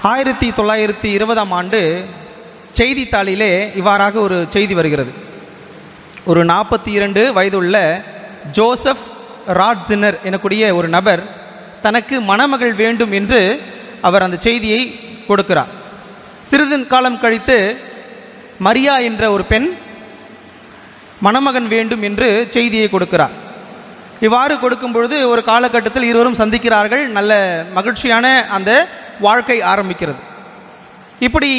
1920ஆம் ஆண்டு செய்தித்தாளிலே இவ்வாறாக ஒரு செய்தி வருகிறது. ஒரு 42 வயதுள்ள ஜோசப் ராட்ஸினர் எனக்கூடிய ஒரு நபர் தனக்கு மணமகள் வேண்டும் என்று அவர் அந்த செய்தியை கொடுக்கிறார். சிறிது காலம் கழித்து மரியா என்ற ஒரு பெண் மணமகன் வேண்டும் என்று செய்தியை கொடுக்கிறார். இவ்வாறு கொடுக்கும் பொழுது ஒரு காலகட்டத்தில் இருவரும் சந்திக்கிறார்கள். நல்ல மகிழ்ச்சியான அந்த வாழ்க்கை ஆரம்பிக்கிறது. இப்படி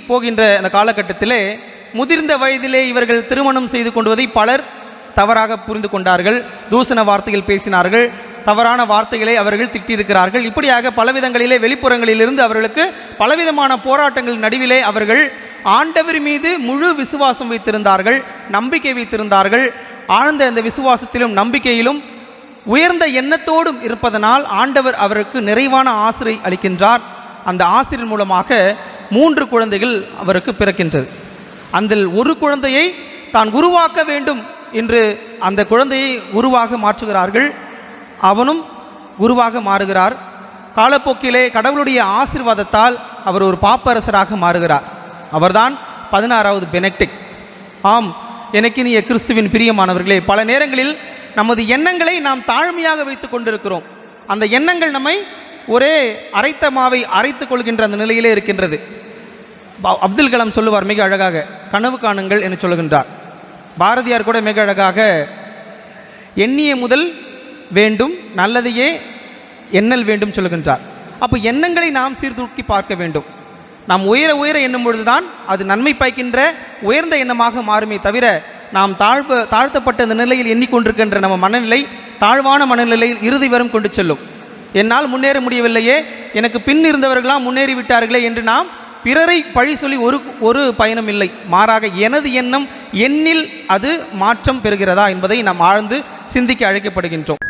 போகின்ற அந்த காலகட்டத்திலே முதிர்ந்த வயதிலே இவர்கள் திருமணம் செய்து கொண்டுவதை பலர் தவறாக புரிந்து கொண்டார்கள். தூசண வார்த்தைகள் பேசினார்கள், தவறான வார்த்தைகளை அவர்கள் திட்டியிருக்கிறார்கள். இப்படியாக பலவிதங்களிலே வெளிப்புறங்களிலிருந்து அவர்களுக்கு பலவிதமான போராட்டங்கள் நடுவிலே அவர்கள் ஆண்டவர் மீது முழு விசுவாசம் வைத்திருந்தார்கள், நம்பிக்கை வைத்திருந்தார்கள். ஆழ்ந்த அந்த விசுவாசத்திலும் நம்பிக்கையிலும் உயர்ந்த எண்ணத்தோடும் இருப்பதனால் ஆண்டவர் அவருக்கு நிறைவான ஆசிரை அளிக்கின்றார். அந்த ஆசிரியர் மூலமாக 3 குழந்தைகள் அவருக்கு பிறக்கின்றது. அதில் ஒரு குழந்தையை தான் உருவாக்க வேண்டும் என்று அந்த குழந்தையை உருவாக மாற்றுகிறார்கள். அவனும் உருவாக மாறுகிறார். காலப்போக்கிலே கடவுளுடைய ஆசீர்வாதத்தால் அவர் ஒரு பாப்பரசராக மாறுகிறார். அவர்தான் 16வது பெனடிக்ட். ஆம், எனக்கு நீ கிறிஸ்துவின் பிரியமானவர்களே, பல நேரங்களில் நமது எண்ணங்களை நாம் தாழ்மையாக வைத்துக் கொண்டிருக்கிறோம். அந்த எண்ணங்கள் நம்மை ஒரே அரைத்த மாவை அரைத்து கொள்கின்ற அந்த நிலையிலே இருக்கின்றது. அப்துல் கலாம் சொல்லுவார் மிக அழகாக, கனவு காணுங்கள் என்று சொல்லுகின்றார். பாரதியார் கூட மிக அழகாக, எண்ணிய முதல் வேண்டும், நல்லதையே எண்ணல் வேண்டும் சொல்லுகின்றார். அப்போ எண்ணங்களை நாம் சீர்தூக்கி பார்க்க வேண்டும். நாம் உயர உயர எண்ணும் பொழுதுதான் அது நன்மை பயக்கின்ற உயர்ந்த எண்ணமாக மாறுமே தவிர, நாம் தாழ்த்தப்பட்ட இந்த நிலையில் எண்ணிக்கொண்டிருக்கின்ற நம்ம மனநிலை தாழ்வான மனநிலையில் இறுதி வரும் கொண்டு செல்லும். என்னால் முன்னேற முடியவில்லையே, எனக்கு பின் இருந்தவர்களாம் முன்னேறி விட்டார்களே என்று நாம் பிறரை பழி சொல்லி ஒரு பயனும் இல்லை. மாறாக எனது எண்ணம் எண்ணில் அது மாற்றம் பெறுகிறதா என்பதை நாம் ஆழ்ந்து சிந்திக்க அழைக்கப்படுகின்றோம்.